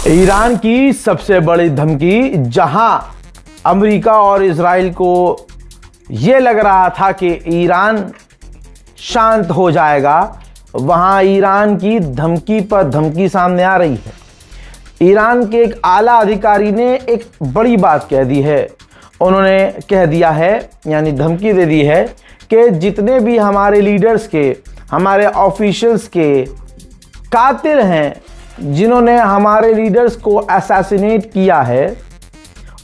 Iran की सबसे बड़ी धमकी, जहां अमेरिका और इजराइल को यह लग रहा था कि ईरान शांत हो जाएगा, वहां ईरान की धमकी पर धमकी सामने आ रही है। ईरान के एक आला अधिकारी ने एक बड़ी बात कह दी है। उन्होंने कह दिया है, यानी धमकी दे दी है कि जितने भी हमारे लीडर्स के, हमारे ऑफिशियल्स के कातिल हैं, जिन्होंने हमारे लीडर्स को असैसिनेट किया है,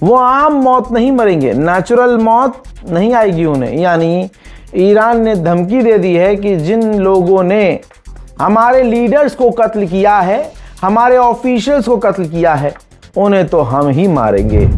वो आम मौत नहीं मरेंगे, नेचुरल मौत नहीं आएगी उन्हें। यानी ईरान ने धमकी दे दी है कि जिन लोगों ने हमारे लीडर्स को कत्ल किया है, हमारे ऑफिशियल्स को कत्ल किया है, उन्हें तो हम ही मारेंगे।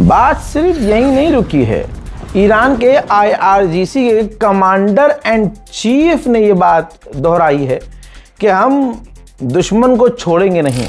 बात सिर्फ यही नहीं रुकी है। ईरान के IRGC के कमांडर एंड चीफ ने ये बात दोहराई है कि हम दुश्मन को छोड़ेंगे नहीं।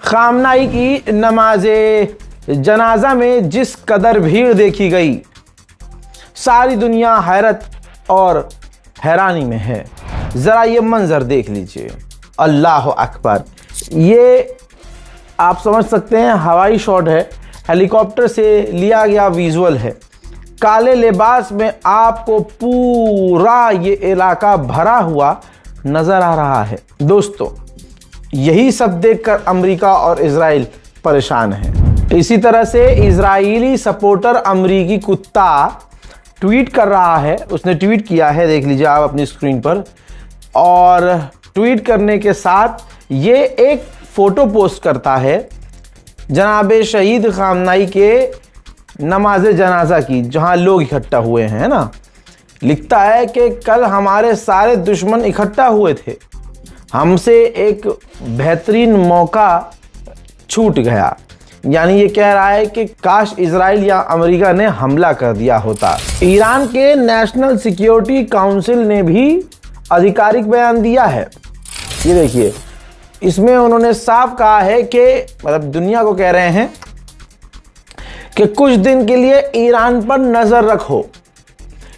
खामनाई की नमाज जनाजा में जिस कदर भीड़ देखी गई, सारी दुनिया हैरत और हैरानी में है। ज़रा ये मंज़र देख लीजिए, अल्लाह अकबर। ये आप समझ सकते हैं हवाई शॉट है, हेलीकॉप्टर से लिया गया विजुअल है। काले लिबास में आपको पूरा ये इलाका भरा हुआ नज़र आ रहा है। दोस्तों, यही सब देखकर अमेरिका और इजराइल परेशान है। इसी तरह से इजरायली सपोर्टर अमेरिकी कुत्ता ट्वीट कर रहा है। उसने ट्वीट किया है, देख लीजिए आप अपनी स्क्रीन पर। और ट्वीट करने के साथ ये एक फ़ोटो पोस्ट करता है जनाब शहीद खामनाई के नमाज जनाजा की, जहां लोग इकट्ठा हुए हैं ना। लिखता है कि कल हमारे सारे दुश्मन इकट्ठा हुए थे, हमसे एक बेहतरीन मौका छूट गया। यानी ये कह रहा है कि काश इजराइल या अमेरिका ने हमला कर दिया होता। ईरान के नेशनल सिक्योरिटी काउंसिल ने भी आधिकारिक बयान दिया है। ये देखिए, इसमें उन्होंने साफ कहा है कि मतलब दुनिया को कह रहे हैं कि कुछ दिन के लिए ईरान पर नज़र रखो।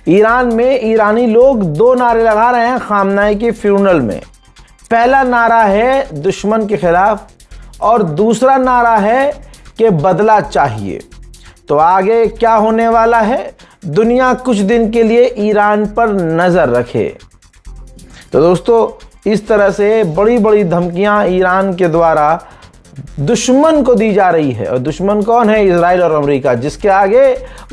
ईरान में ईरानी लोग 2 नारे लगा रहे हैं खामनाई के फ्यूनरल में। पहला नारा है दुश्मन के खिलाफ और दूसरा नारा है कि बदला चाहिए। तो आगे क्या होने वाला है, दुनिया कुछ दिन के लिए ईरान पर नज़र रखे। तो दोस्तों, इस तरह से बड़ी बड़ी धमकियां ईरान के द्वारा दुश्मन को दी जा रही है। और दुश्मन कौन है? इजराइल और अमेरिका, जिसके आगे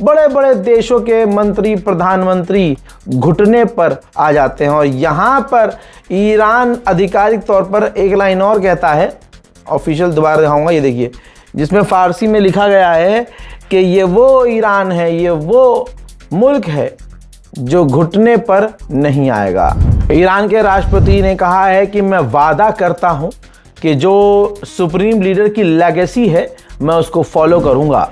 बड़े बड़े देशों के मंत्री, प्रधानमंत्री घुटने पर आ जाते हैं। और यहाँ पर ईरान आधिकारिक तौर पर एक लाइन और कहता है, ऑफिशियल दोबारा दिखाऊंगा, ये देखिए, जिसमें फ़ारसी में लिखा गया है कि ये वो ईरान है, ये वो मुल्क है जो घुटने पर नहीं आएगा। ईरान के राष्ट्रपति ने कहा है कि मैं वादा करता हूं कि जो सुप्रीम लीडर की लेगेसी है मैं उसको फॉलो करूंगा।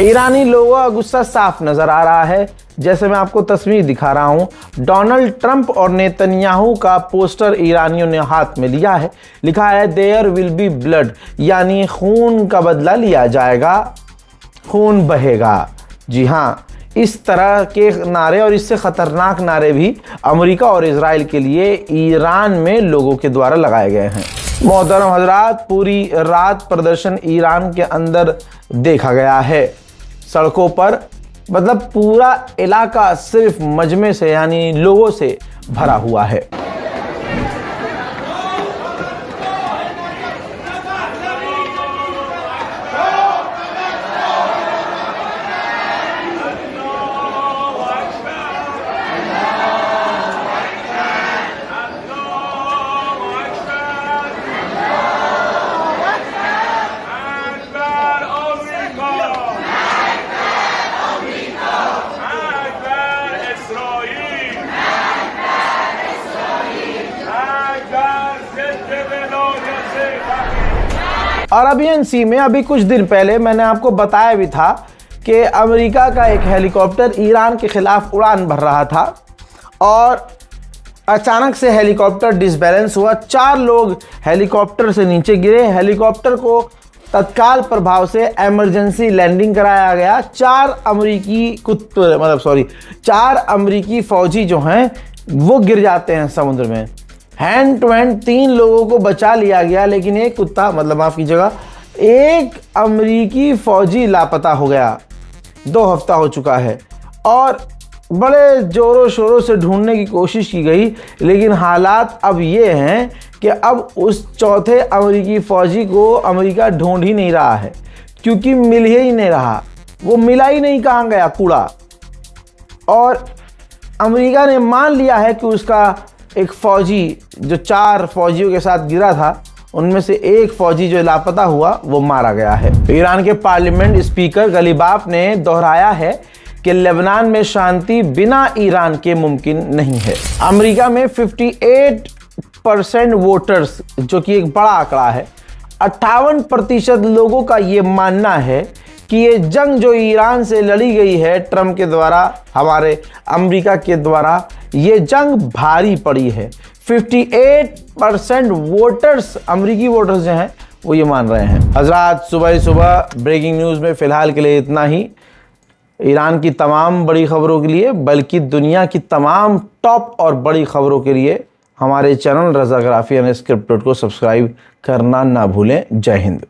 ईरानी लोगों का गुस्सा साफ नजर आ रहा है। जैसे मैं आपको तस्वीर दिखा रहा हूं, डोनाल्ड ट्रंप और नेतन्याहू का पोस्टर ईरानियों ने हाथ में लिया है। लिखा है देयर विल बी ब्लड, यानी खून का बदला लिया जाएगा, खून बहेगा। जी हाँ, इस तरह के नारे और इससे ख़तरनाक नारे भी अमेरिका और इजराइल के लिए ईरान में लोगों के द्वारा लगाए गए हैं। मोहतरम हजरात, पूरी रात प्रदर्शन ईरान के अंदर देखा गया है। सड़कों पर मतलब पूरा इलाका सिर्फ मजमे से यानी लोगों से भरा हुआ है। अरबियन सी में अभी कुछ दिन पहले मैंने आपको बताया भी था कि अमेरिका का एक हेलीकॉप्टर ईरान के खिलाफ उड़ान भर रहा था और अचानक से हेलीकॉप्टर डिसबैलेंस हुआ। 4 लोग हेलीकॉप्टर से नीचे गिरे। हेलीकॉप्टर को तत्काल प्रभाव से इमरजेंसी लैंडिंग कराया गया। 4 अमेरिकी फौजी जो हैं वो गिर जाते हैं समुद्र में। हैंड टू हैंड 3 लोगों को बचा लिया गया, लेकिन एक कुत्ता माफ कीजिएगा, एक अमेरिकी फौजी लापता हो गया। 2 हफ्ता हो चुका है और बड़े जोरों शोरों से ढूंढने की कोशिश की गई, लेकिन हालात अब ये हैं कि अब उस चौथे अमेरिकी फौजी को अमेरिका ढूंढ ही नहीं रहा है, क्योंकि मिल ही नहीं रहा। वो मिला ही नहीं, कहाँ गया कूड़ा। और अमेरिका ने मान लिया है कि उसका एक फौजी जो 4 फौजियों के साथ गिरा था, उनमें से एक फौजी जो लापता हुआ वो मारा गया है। ईरान के पार्लियामेंट स्पीकर गलीबाफ ने दोहराया है कि लेबनान में शांति बिना ईरान के मुमकिन नहीं है। अमेरिका में 58% वोटर्स, जो कि एक बड़ा आंकड़ा है, 58% लोगों का ये मानना है कि ये जंग जो ईरान से लड़ी गई है ट्रंप के द्वारा, हमारे अमेरिका के द्वारा, ये जंग भारी पड़ी है। 58% वोटर्स, अमेरिकी वोटर्स जो हैं वो ये मान रहे हैं। हजरात, सुबह ब्रेकिंग न्यूज़ में फ़िलहाल के लिए इतना ही। ईरान की तमाम बड़ी खबरों के लिए, बल्कि दुनिया की तमाम टॉप और बड़ी खबरों के लिए हमारे चैनल रज़ाग्राफी अनस्क्रिप्टेड को सब्सक्राइब करना ना भूलें। जय हिंद।